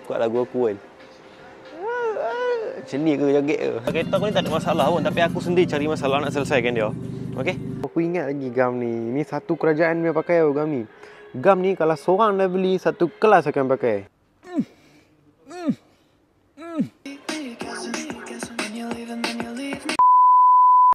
Kuat lagu aku kan. Macam ni ke joget ke? Kereta aku ni tak ada masalah pun, tapi aku sendiri cari masalah nak selesaikan dia. Okey? Aku ingat lagi gam ni. Ni satu kerajaan dia pakai gam ni. Gam ni kalau seorang dah beli, satu kelas akan pakai.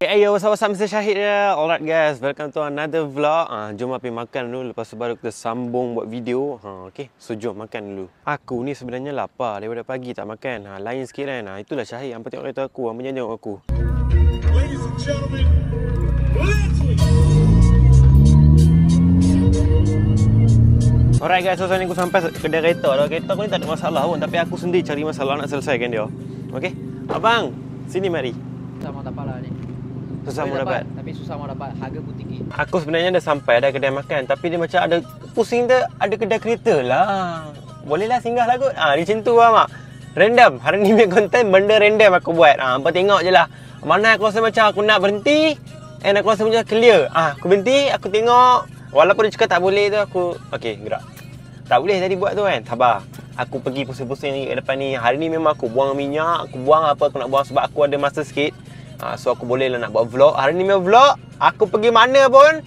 Hey yo, what's up Mr. Syahid ya. Alright guys, welcome to another vlog. Jom pergi makan dulu, lepas tu baru kita sambung buat video. Okay, so jom makan dulu. Aku ni sebenarnya lapar daripada pagi tak makan. Lain sikit kan. Itulah Syahid yang tengok kereta aku, yang menyanyi aku. Ladies and gentlemen, alright guys, so sekarang ni aku sampai kedai kereta dah. Kereta aku ni tak ada masalah pun, tapi aku sendiri cari masalah nak selesaikan dia. Okay, abang, sini mari. Susah mau dapat lah ni. Susah mau dapat. Tapi susah mau dapat, harga pun tinggi. Aku sebenarnya dah sampai ada kedai makan, tapi dia macam ada pusing dia, ada kedai kereta lah. Bolehlah singgah lah kot. Dia macam tu lah mak. Random. Hari ni punya konten benda random aku buat. Hampa tengok je lah. Mana aku rasa macam aku nak berhenti, and aku rasa macam clear. Aku berhenti, aku tengok. Walaupun dia cakap tak boleh tu, aku okey, gerak. Tak boleh tadi buat tu kan. Sabar. Aku pergi pusing-pusing ni kat depan ni. Hari ni memang aku buang minyak, aku buang apa aku nak buang sebab aku ada masa sikit. So aku boleh lah nak buat vlog. Hari ni memang vlog. Aku pergi mana pun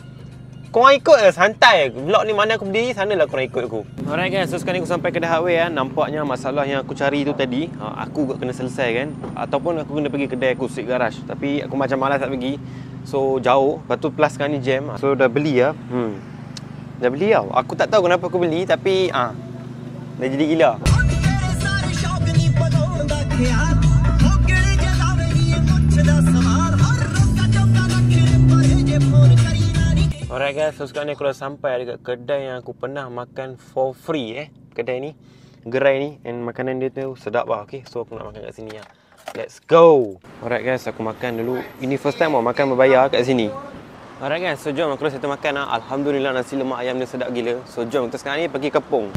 korang ikut je, santai. Vlog ni mana aku berdiri, sanalah korang ikut aku. Alright guys, so sekarang ni aku sampai kedai hardware. Nampaknya masalah yang aku cari tu tadi, aku kena selesai kan. Ataupun aku kena pergi kedai aku, Street Garage. Tapi aku macam malas tak pergi. So jauh, lepas tu plus sekarang ni jam. So dah beli lah. Dah beli tau. Aku tak tahu kenapa aku beli, tapi dah jadi gila. Alright guys, so sekarang ni aku dah sampai dekat kedai yang aku pernah makan for free kedai ni, gerai ni, and makanan dia tu sedap lah. Okay, so aku nak makan kat sini lah. Let's go. Alright guys, aku makan dulu. Ini first time mau makan berbayar kat sini. Alright guys, so jom aku dah settle makan lah. Alhamdulillah nasi lemak ayam dia sedap gila. So jom kita sekarang ni pergi Kepong.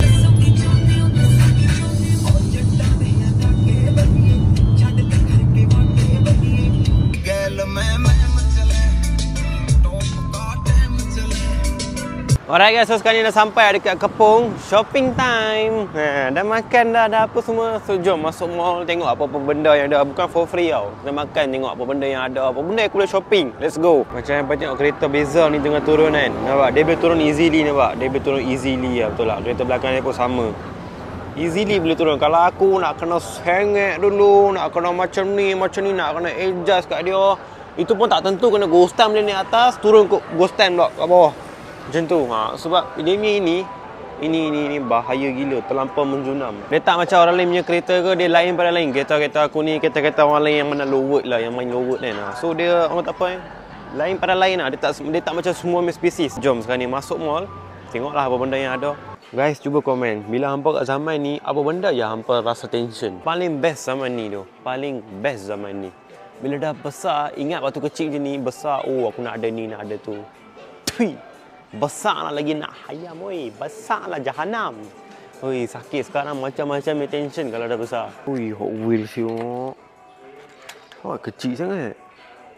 Alright guys, so sekarang ni dah sampai dekat Kepong. Shopping time. Dah makan dah apa semua. So jom masuk mall, tengok apa-apa benda yang ada. Bukan for free tau. Kita makan, tengok apa benda yang ada. Apa benda aku boleh shopping. Let's go. Macam yang tengok kereta Beza ni tengah turun kan. Nampak? Dia boleh turun easily, nampak? Dia boleh turun easily lah, betul lah. Kereta belakang dia pun sama. Easily boleh turun. Kalau aku nak kena sengit dulu, nak kena macam ni, nak kena adjust kat dia, itu pun tak tentu. Kena ghost time dia ni atas, turun ke ghost time pula kat bawah. Macam tu. Sebab dia ni bahaya gila, terlampau menjunam. Dia tak macam orang lain punya kereta ke, dia lain pada lain. Kereta aku ni kereta orang lain yang mana low word lah, yang main low word kan. So dia orang tak apa lain pada lain lah. Dia tak macam semua spesies. Jom sekarang ni masuk mall, tengoklah apa benda yang ada. Guys, cuba komen. Bila hampa kat zaman ni, apa benda je hampa rasa tension? Paling best zaman ni tu. Paling best zaman ni. Bila dah besar, ingat waktu kecil je ni, besar, aku nak ada ni, nak ada tu. Tui. Besar lah lagi nak hayam, oi. Besar lah jahanam. Oi, sakit sekarang macam-macam tension kalau dah besar. Oi, Hot Wheels yo. Kecil sangat.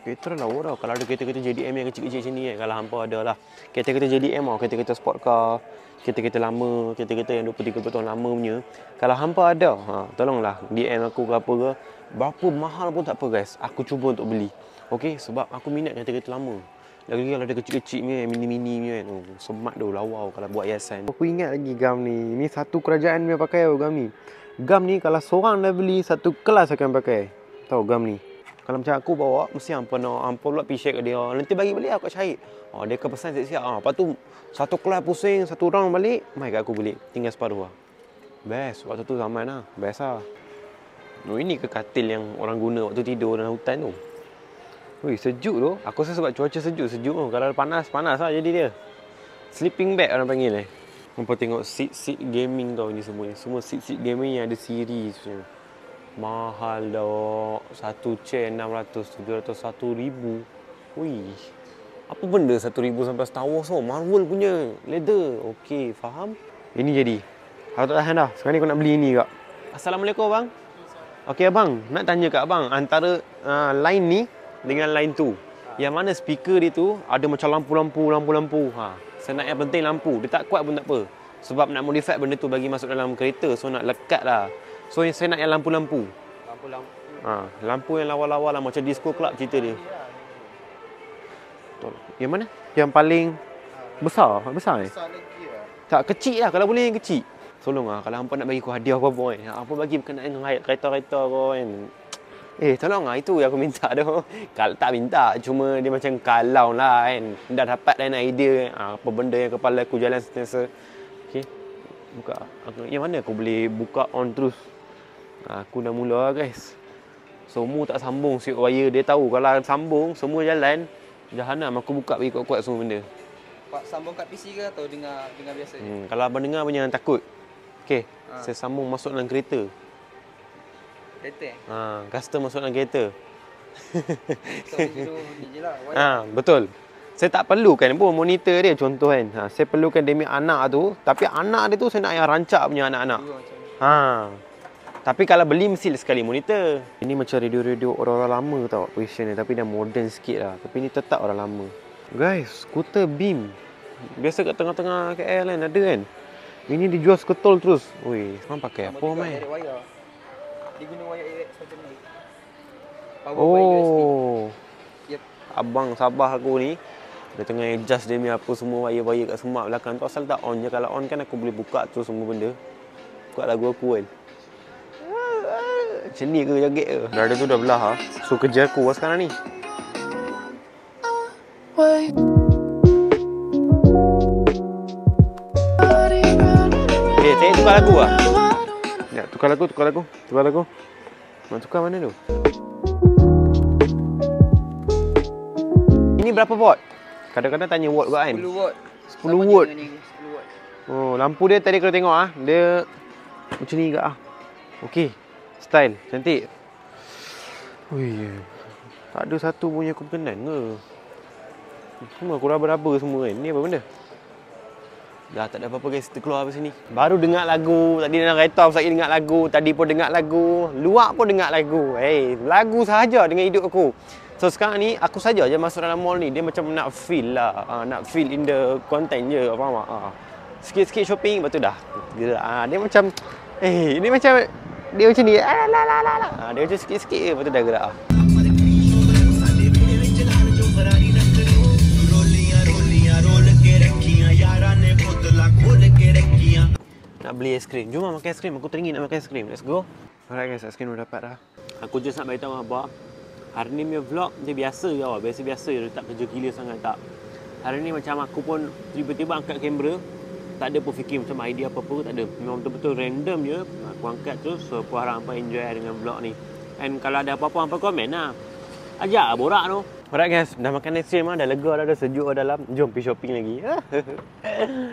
Kereta lawa dah. Kalau ada kereta-kereta JDM yang kecil-kecil macam ni kan, kalau hampa ada lah. Kereta-kereta JDM tau, kereta-kereta sport car, kereta-kereta lama, kereta-kereta yang 20-30 tahun lama punya. Kalau hampa ada, tolonglah DM aku ke apa ke. Berapa mahal pun tak apa guys, aku cuba untuk beli. Okey, sebab aku minat kereta-kereta lama. Lagi kalau ada kecil-kecil ni, mini-mini ni kan. Semat tu, lawa kalau buat hiasan. Aku ingat lagi gam ni. Ni satu kerajaan dia pakai gam ni. Gam ni kalau seorang dah beli, satu kelas akan pakai. Tahu gam ni. Kalau macam aku bawa, mesti hampa pula p-shake kat dia. Nanti bagi balik aku kat Syahid. Dia akan pesan siap-siap. Lepas tu, satu kelas pusing, satu round balik, mai kat aku balik. Tinggal separuh lah. Best. Waktu tu zaman lah. Best lah. Ini ke katil yang orang guna waktu tidur dalam hutan tu. Wih, sejuk tu. Aku rasa sebab cuaca sejuk tu. Kalau panas lah jadi dia. Sleeping bag orang panggil Nampak tengok seat gaming tau ni semua. Semua seat gaming yang ada series punya. Mahal dah. Satu chair 600, 700, 1000. Wih. Apa benda 1000 sampai Star Wars tu? Marvel punya leather. Okey, faham? Ini jadi. Aku tak tahan dah. Sekarang ni aku nak beli ni kak. Assalamualaikum abang. Okey abang, nak tanya kat abang, antara line ni dengan line tu, yang mana speaker dia tu ada macam lampu-lampu. Saya nak yang penting lampu. Dia tak kuat pun tak apa. Sebab nak modify benda tu bagi masuk dalam kereta. So nak lekat lah. So saya nak yang lampu-lampu. Lampu-lampu. Lampu yang lawa-lawa lah. Macam disco club cerita dia. Betul. Yang mana? Yang paling besar? Besar Besar lagi lah. Tak, kecil lah. Kalau boleh yang kecil. Tolong lah. Kalau hampa nak bagi aku hadiah apa-apa kan. Apa bagi berkenaan dengan kereta-kereta kau kan. Tolong lah. Itu yang aku minta tu. Kalau tak minta. Cuma dia macam kalau lah kan. Dah dapat lain idea. Apa benda yang kepala aku jalan sentiasa. Okay. Buka. Yang mana aku boleh buka on terus. Aku dah mula guys. Semua tak sambung siap wire. Dia tahu kalau sambung semua jalan. Jahanam aku buka bagi kuat-kuat semua benda. Pak sambung kat PC ke atau dengar biasa je? Kalau abang dengar pun jangan takut. Okey, saya sambung masuk dalam kereta. Kereta Custom masuk dalam kereta. So ni je lah. Betul. Saya tak perlukan pun monitor dia contoh kan. Saya perlukan demi anak tu, tapi anak dia tu saya nak yang rancak punya anak-anak. Tapi kalau beli mesti sekali monitor. Ini macam radio-radio orang-orang lama tau position ni, tapi dah modern sikit lah. Tapi ni tetap orang lama. Guys, skuter beam. Biasa kat tengah-tengah KL kan ada kan. Ini dijual seketol terus. Oi, sekarang pakai apa mai? Dia guna wire AX macam ni. Yep. Abang Sabah aku ni dia tengah adjust dia punya apa semua wire-wire kat semak belakang tu. Asal tak on je. Kalau on kan aku boleh buka tu semua benda. Buka lagu aku kan. Macam ni ke jaget ke? Dada tu dah belah So kerja aku sekarang ni. Saya tukar lagu lah. Ya, tukar lagu. Nak tukar mana tu? Ini berapa watt? Kadang-kadang tanya watt juga kan? 10 watt. 10 watt. 10 watt. Oh, lampu dia tadi kalau tengok dia macam ni juga Okey. Style, cantik. Ui. Tak ada satu pun yang aku berkenan ke? Semua aku raba-raba semua kan. Ni apa benda? Dah tak ada apa-apa guys, kita keluar dari sini. Baru dengar lagu, tadi dalam kereta saya dengar lagu, tadi pun dengar lagu, luar pun dengar lagu. Lagu sahaja dengan hidup aku. So sekarang ni aku saja je masuk dalam mall ni, dia macam nak feel lah, nak feel in the content je, faham tak? Sikit-sikit shopping, lepas tu dah gerak. Dia macam ini macam dia macam ni. Dia macam sikit-sikit je, lepas tu dah gerak. Nak beli aiskrim. Jom makan aiskrim. Aku teringin nak makan aiskrim. Let's go. Alright guys, aiskrim dah dapat dah. Aku just nak beritahu abang. Hari ni punya vlog dia biasa je awak. Biasa-biasa je. Dia tak kerja gila sangat tak. Hari ni macam aku pun tiba-tiba angkat kamera. Tak ada pun fikir macam idea apa-apa tak ada. Memang betul-betul random je. Aku angkat terus. So aku harap hampa enjoy dengan vlog ni. And kalau ada apa-apa hampa komen lah. Ajak borak tu. Alright guys, dah makan aiskrim dah lega dah sejuk dalam. Jom pergi shopping lagi.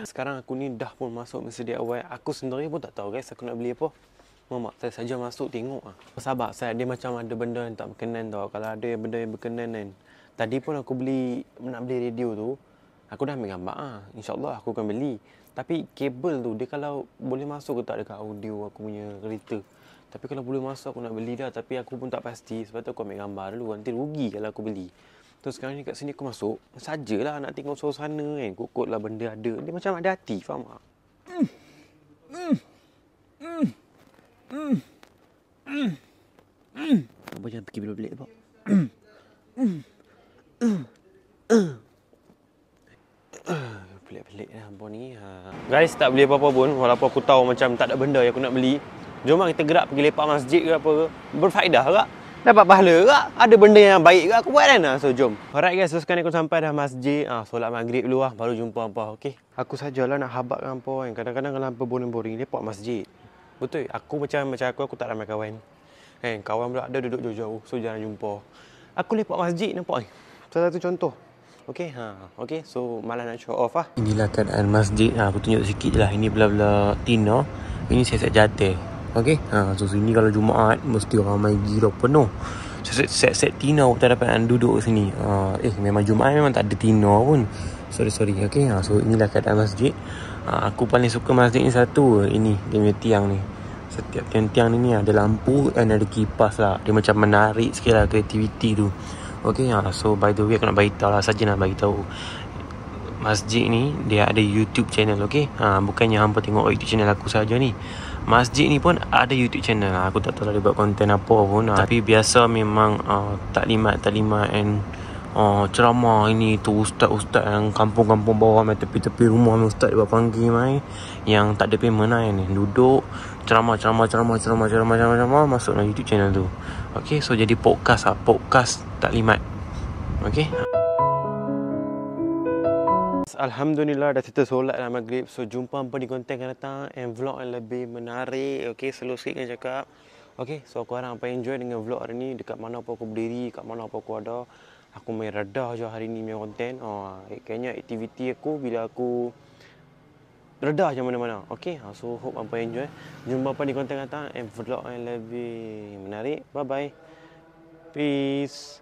Sekarang aku ni dah pun masuk mesti dia awal. Aku sendiri pun tak tahu guys aku nak beli apa. Mamak saya saja masuk tengok Sabar saya dia macam ada benda yang tak berkenan tau. Kalau ada benda yang berkenan kan. Tadi pun aku nak beli radio tu. Aku dah ambil gambar InsyaAllah aku akan beli. Tapi kabel tu dia kalau boleh masuk ke tak dekat audio aku punya kereta. Tapi kalau boleh masuk aku nak beli dah. Tapi aku pun tak pasti. Sebab tu aku ambil gambar dulu. Nanti rugi kalau aku beli. Terus sekarang ni kat sini aku masuk. Sajalah nak tengok suasana kan. Kok-kok lah benda ada. Dia macam ada hati. Faham tak? Apa jangan pergi belik-belik Pak? Pelik-pelik lah hampa ni. Guys, tak beli apa-apa pun. Walaupun aku tahu macam tak ada benda yang aku nak beli. Jom kita gerak pergi lepak masjid ke apa ke. Berfaedah tak? Dapat pahala tak? Ada benda yang baik ke aku buat kan? So jom. Alright guys, so sekarang aku sampai dah masjid. Solat maghrib dulu lah. Baru jumpa hampa. Okay. Aku sajalah nak habakkan hampa kan. Kadang-kadang kalau hampa boring-boring lepak masjid. Betul. Aku macam aku tak ramai kawan. Kan, kawan pula ada duduk jauh-jauh. So jarang jumpa. Aku lepak masjid nampak ni. Salah satu contoh. Okey, okey. So malah nak show off lah. Inilah keadaan masjid. Aku tunjuk sikit je lah. Ini belah-belah tina. Ini set-set jatuh. Okey. So sini kalau Jumaat mesti ramai gila penuh. Set-set tina kita dapat duduk sini. Memang Jumaat memang tak ada tina pun. Sorry. Okey. So inilah keadaan masjid. Aku paling suka masjid ni satu. Ini dia punya tiang ni. Setiap tiang-tiang ni ada lampu dan ada kipas lah. Dia macam menarik sikit lah kreativiti tu. Okay, so by the way aku nak beritahu lah saja nak beritahu. masjid ni dia ada YouTube channel, okey. Bukannya hampa tengok YouTube channel aku saja ni. Masjid ni pun ada YouTube channel. Aku tak tahu lah dia buat konten apa pun. Tapi biasa memang taklimat and ceramah ini tu ustaz-ustaz yang kampung-kampung bawah mai tepi-tepi rumah mai ustaz dia buat panggil mai yang tak ada payment lah ni. Duduk ceramah masuk dalam YouTube channel tu. Okey, so jadi podcast taklimat. Okey. Alhamdulillah dah kita solat dah maghrib. So jumpa hampa di konten akan datang and vlog yang lebih menarik. Okey, slow sikit kan cakap. Okey, so aku harap hampa enjoy dengan vlog hari ni. Dekat mana apa aku berdiri, kat mana apa aku ada. Aku main redah je hari ni punya konten. Kayaknya aktiviti aku bila aku redah je mana-mana. Okey, so hope hampa enjoy. Jumpa hampa di konten akan datang and vlog yang lebih menarik. Bye bye. Peace.